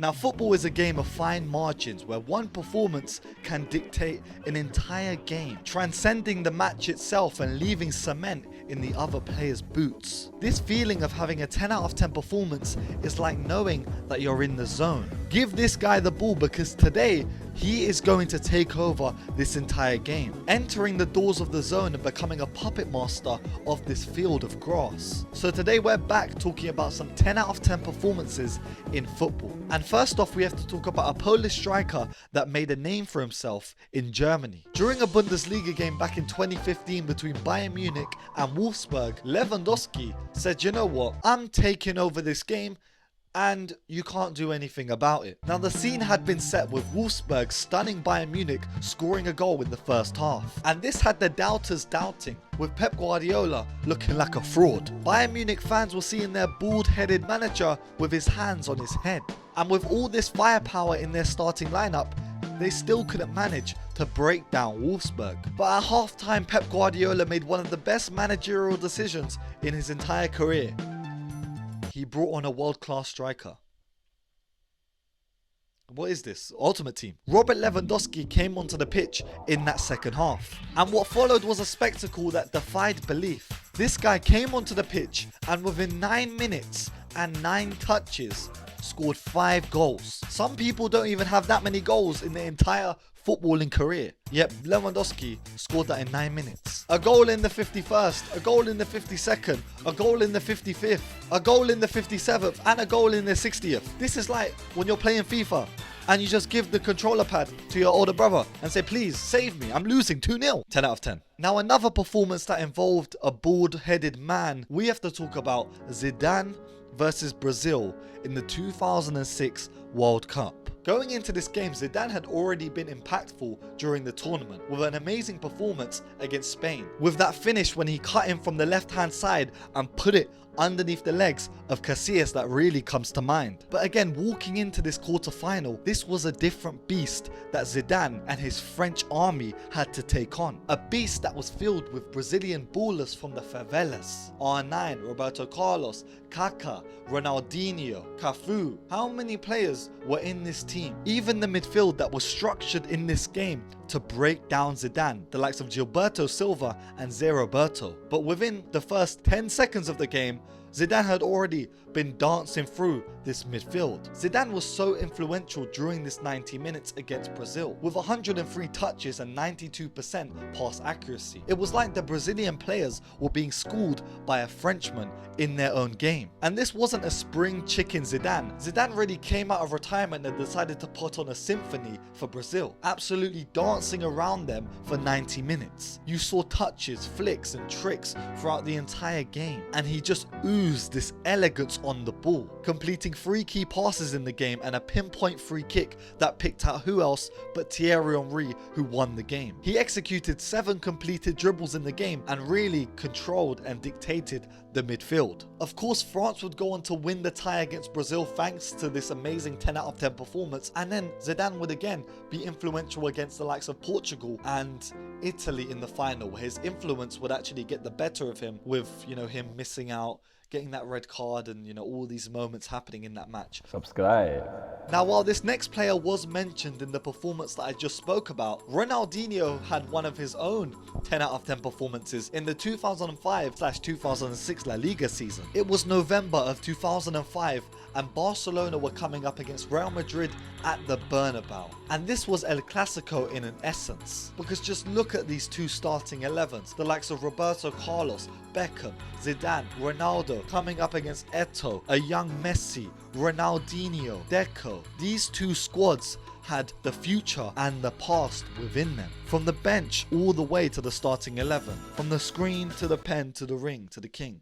Now, football is a game of fine margins where one performance can dictate an entire game, transcending the match itself and leaving cement in the other player's boots. This feeling of having a 10 out of 10 performance is like knowing that you're in the zone. Give this guy the ball because today he is going to take over this entire game, entering the doors of the zone and becoming a puppet master of this field of grass. So today we're back talking about some 10 out of 10 performances in football. And first off, we have to talk about a Polish striker that made a name for himself in Germany. During a Bundesliga game back in 2015 between Bayern Munich and Wolfsburg, Lewandowski said, you know what, I'm taking over this game and you can't do anything about it. Now, the scene had been set with Wolfsburg stunning Bayern Munich, scoring a goal in the first half. And this had the doubters doubting, with Pep Guardiola looking like a fraud. Bayern Munich fans were seeing their bald-headed manager with his hands on his head. And with all this firepower in their starting lineup, they still couldn't manage to break down Wolfsburg. But at halftime, Pep Guardiola made one of the best managerial decisions in his entire career. He brought on a world-class striker. What is this? Ultimate Team. Robert Lewandowski came onto the pitch in that second half. And what followed was a spectacle that defied belief. This guy came onto the pitch and within 9 minutes and 9 touches scored 5 goals. Some people don't even have that many goals in their entire footballing career. Yep, Lewandowski scored that in 9 minutes. A goal in the 51st, a goal in the 52nd, a goal in the 55th, a goal in the 57th, and a goal in the 60th. This is like when you're playing FIFA and you just give the controller pad to your older brother and say, please save me, I'm losing 2-0. 10 out of 10. Now, another performance that involved a bald-headed man, we have to talk about Zidane versus Brazil in the 2006 World Cup. Going into this game, Zidane had already been impactful during the tournament with an amazing performance against Spain. With that finish when he cut in from the left-hand side and put it underneath the legs of Casillas, that really comes to mind. But again, walking into this quarter-final, this was a different beast that Zidane and his French army had to take on. A beast that was filled with Brazilian ballers from the favelas. R9, Roberto Carlos, Kaká, Ronaldinho, Cafu. How many players were in this team? Even the midfield that was structured in this game to break down Zidane, the likes of Gilberto Silva and Zé Roberto. But within the first 10 seconds of the game, Zidane had already been dancing through this midfield. Zidane was so influential during this 90 minutes against Brazil, with 103 touches and 92% pass accuracy. It was like the Brazilian players were being schooled by a Frenchman in their own game. And this wasn't a spring chicken Zidane. Zidane really came out of retirement and decided to put on a symphony for Brazil, absolutely dancing around them for 90 minutes. You saw touches, flicks and tricks throughout the entire game, and he just oozed this elegance on the ball, completing 3 key passes in the game and a pinpoint free kick that picked out who else but Thierry Henry, who won the game. He executed 7 completed dribbles in the game and really controlled and dictated the midfield. Of course, France would go on to win the tie against Brazil thanks to this amazing 10 out of 10 performance, and then Zidane would again be influential against the likes of Portugal and Italy in the final, where his influence would actually get the better of him with, him missing out, getting that red card and, all these moments happening in that match. Subscribe. Now, while this next player was mentioned in the performance that I just spoke about, Ronaldinho had one of his own 10 out of 10 performances in the 2005/2006 La Liga season. It was November of 2005 and Barcelona were coming up against Real Madrid at the Bernabeu. And this was El Clasico in an essence, because just look at these 2 starting 11s, the likes of Roberto Carlos, Beckham, Zidane, Ronaldo coming up against Eto'o, a young Messi, Ronaldinho, Deco. These 2 squads had the future and the past within them. From the bench all the way to the starting 11, from the screen to the pen to the ring to the king.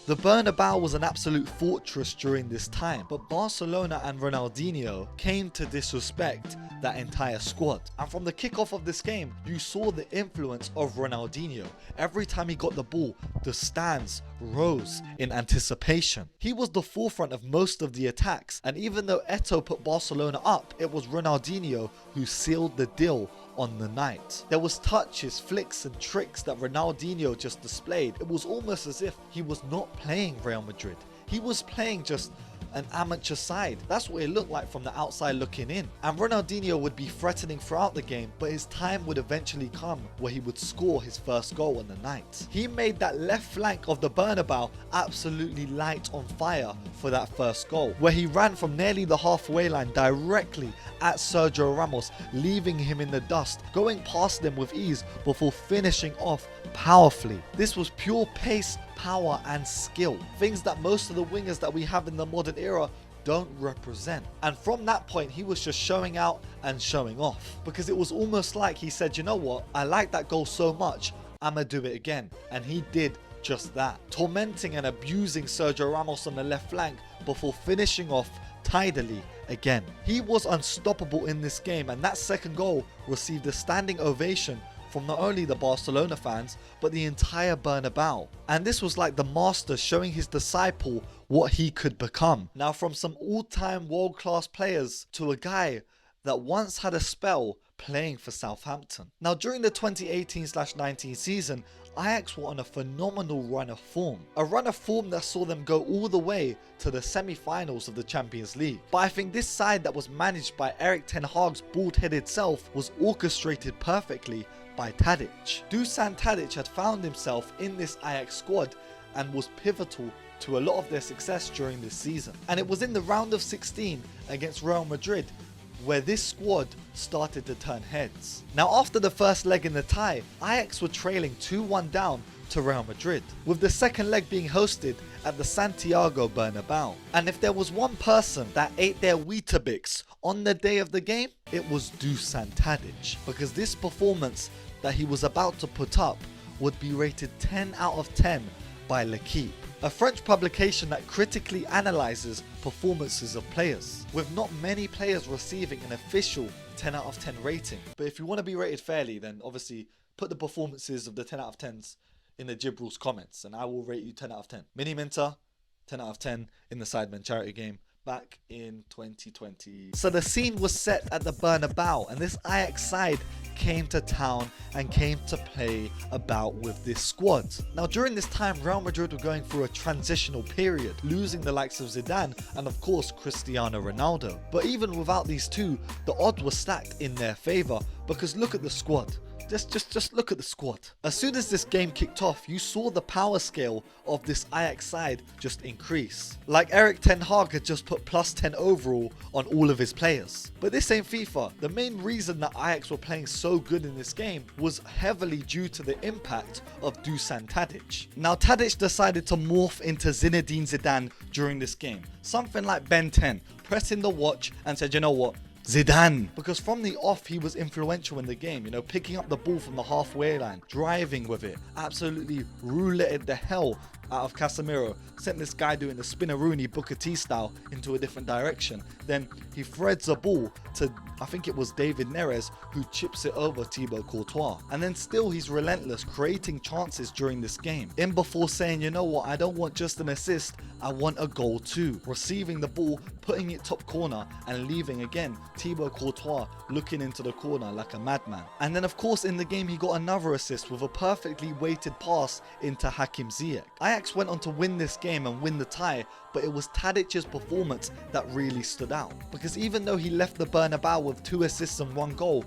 The Bernabeu was an absolute fortress during this time, but Barcelona and Ronaldinho came to disrespect that entire squad. And from the kickoff of this game, you saw the influence of Ronaldinho. Every time he got the ball, the stands rose in anticipation. He was the forefront of most of the attacks, and even though Eto'o put Barcelona up, it was Ronaldinho who sealed the deal on the night. There was touches, flicks and tricks that Ronaldinho just displayed. It was almost as if he was not playing Real Madrid. He was playing just an amateur side. That's what it looked like from the outside looking in. And Ronaldinho would be threatening throughout the game, but his time would eventually come where he would score his first goal on the night. He made that left flank of the Bernabeu absolutely light on fire for that first goal, where he ran from nearly the halfway line directly at Sergio Ramos, leaving him in the dust, going past them with ease before finishing off powerfully. This was pure pace, power and skill, things that most of the wingers that we have in the modern era don't represent. And from that point, he was just showing out and showing off, because it was almost like he said, you know what, I like that goal so much, I'ma do it again. And he did just that, tormenting and abusing Sergio Ramos on the left flank before finishing off tidily again. He was unstoppable in this game, and that second goal received a standing ovation from not only the Barcelona fans, but the entire Bernabeu. And this was like the master showing his disciple what he could become. Now, from some all-time world-class players to a guy that once had a spell playing for Southampton. Now, during the 2018/19 season, Ajax were on a phenomenal run of form. A run of form that saw them go all the way to the semi-finals of the Champions League. But I think this side that was managed by Erik ten Hag's bald-headed self was orchestrated perfectly by Tadic. Dusan Tadic had found himself in this Ajax squad and was pivotal to a lot of their success during this season. And it was in the round of 16 against Real Madrid where this squad started to turn heads. Now, after the first leg in the tie, Ajax were trailing 2-1 down to Real Madrid, with the second leg being hosted at the Santiago Bernabeu. And if there was one person that ate their Weetabix on the day of the game, it was Dusan Tadic, because this performance that he was about to put up would be rated 10 out of 10 by L'Equipe, a French publication that critically analyzes performances of players, with not many players receiving an official 10 out of 10 rating. But if you want to be rated fairly, then obviously put the performances of the 10 out of 10s in the Jib Rules comments, and I will rate you 10 out of 10. Mini Minter, 10 out of 10 in the Sidemen charity game back in 2020. So the scene was set at the Bernabeu, and this Ajax side came to town and came to play about with this squad. Now, during this time, Real Madrid were going through a transitional period, losing the likes of Zidane and of course Cristiano Ronaldo. But even without these two, the odds were stacked in their favour, because look at the squad. Just look at the squad. As soon as this game kicked off, you saw the power scale of this Ajax side just increase. Like Erik ten Hag had just put +10 overall on all of his players. But this ain't FIFA. The main reason that Ajax were playing so good in this game was heavily due to the impact of Dusan Tadic. Now, Tadic decided to morph into Zinedine Zidane during this game. Something like Ben 10, pressing the watch and said, you know what? Zidane, because from the off he was influential in the game, you know, picking up the ball from the halfway line, driving with it, absolutely rouletted the hell out of Casemiro, sent this guy doing the Spinaroonie Booker T style into a different direction. Then he threads a ball to, I think it was David Neres, who chips it over Thibaut Courtois. And then still he's relentless, creating chances during this game. In before saying, you know what, I don't want just an assist, I want a goal too. Receiving the ball, putting it top corner and leaving again Thibaut Courtois looking into the corner like a madman. And then of course in the game he got another assist with a perfectly weighted pass into Hakim Ziyech. Ajax went on to win this game and win the tie, but it was Tadic's performance that really stood out, because even though he left the Bernabeu with 2 assists and 1 goal,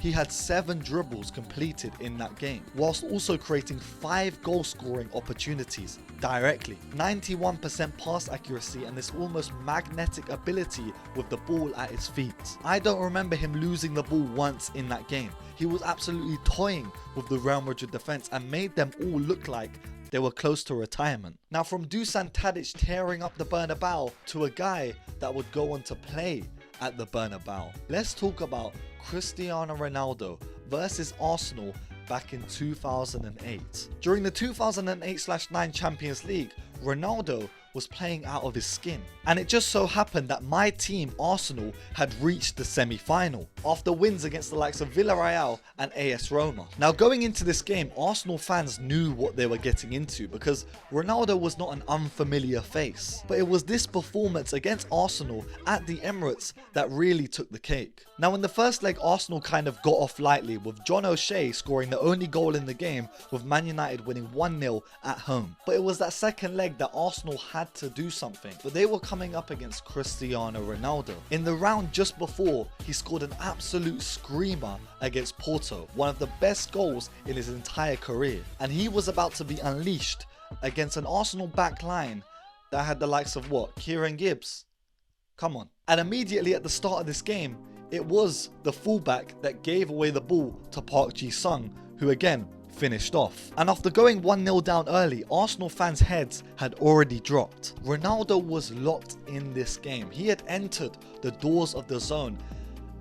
he had 7 dribbles completed in that game, whilst also creating 5 goal scoring opportunities directly. 91% pass accuracy and this almost magnetic ability with the ball at his feet. I don't remember him losing the ball once in that game. He was absolutely toying with the Real Madrid defense and made them all look like they were close to retirement. Now, from Dusan Tadic tearing up the Bernabeu to a guy that would go on to play at the Bernabeu, let's talk about Cristiano Ronaldo versus Arsenal back in 2008. During the 2008/9 Champions League, Ronaldo was playing out of his skin, and it just so happened that my team Arsenal had reached the semi-final after wins against the likes of Villarreal and AS Roma. Now, going into this game, Arsenal fans knew what they were getting into, because Ronaldo was not an unfamiliar face, but it was this performance against Arsenal at the Emirates that really took the cake. Now, in the first leg, Arsenal kind of got off lightly, with John O'Shea scoring the only goal in the game, with Man United winning 1-0 at home. But it was that second leg that Arsenal had had to do something. But they were coming up against Cristiano Ronaldo. In the round just before, he scored an absolute screamer against Porto, one of the best goals in his entire career. And he was about to be unleashed against an Arsenal back line that had the likes of what? Kieran Gibbs. Come on. And immediately at the start of this game, it was the fullback that gave away the ball to Park Ji-sung, who again finished off. And after going 1-0 down early, Arsenal fans' heads had already dropped. Ronaldo was locked in this game. He had entered the doors of the zone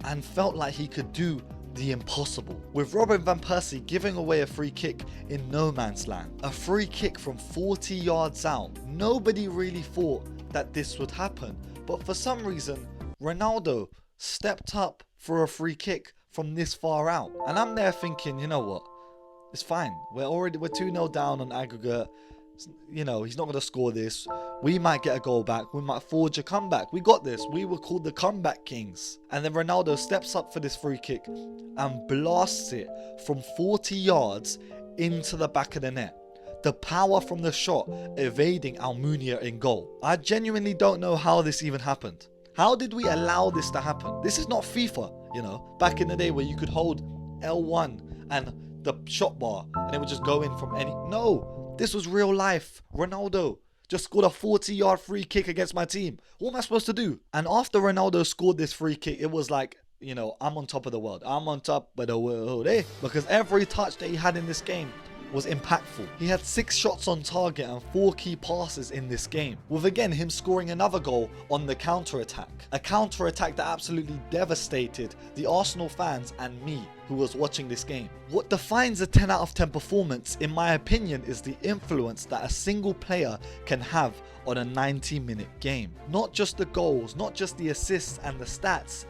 and felt like he could do the impossible, with Robin van Persie giving away a free kick in no man's land. A free kick from 40 yards out. Nobody really thought that this would happen, but for some reason Ronaldo stepped up for a free kick from this far out. And I'm there thinking, you know what, it's fine, we're 2-0 down on aggregate. You know, he's not going to score this. We might get a goal back. We might forge a comeback. We got this. We were called the comeback kings. And then Ronaldo steps up for this free kick and blasts it from 40 yards into the back of the net. The power from the shot evading Almunia in goal. I genuinely don't know how this even happened. How did we allow this to happen? This is not FIFA, you know, back in the day where you could hold L1 and the shot bar and it would just go in from any... No. This was real life. Ronaldo just scored a 40-yard free kick against my team. What am I supposed to do? And after Ronaldo scored this free kick, it was like, you know, I'm on top of the world. I'm on top of the world, eh? Because every touch that he had in this game was impactful. He had 6 shots on target and 4 key passes in this game, with again him scoring another goal on the counter-attack. A counter-attack that absolutely devastated the Arsenal fans and me who was watching this game. What defines a 10 out of 10 performance, in my opinion, is the influence that a single player can have on a 90-minute game. Not just the goals, not just the assists and the stats.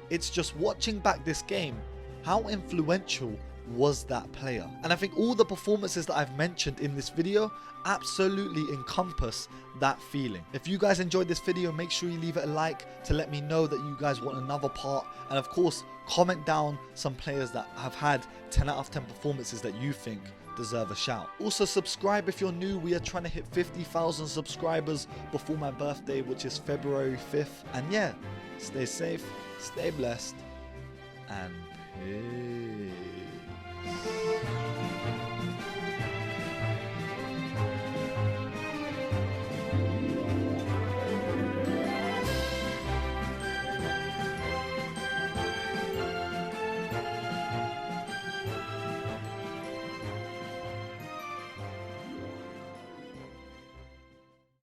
It's just watching back this game, how influential was that player. And I think all the performances that I've mentioned in this video absolutely encompass that feeling. If you guys enjoyed this video, make sure you leave it a like to let me know that you guys want another part, and of course comment down some players that have had 10 out of 10 performances that you think deserve a shout. Also subscribe if you're new. We are trying to hit 50,000 subscribers before my birthday, which is February 5th. And yeah, stay safe, stay blessed, and peace.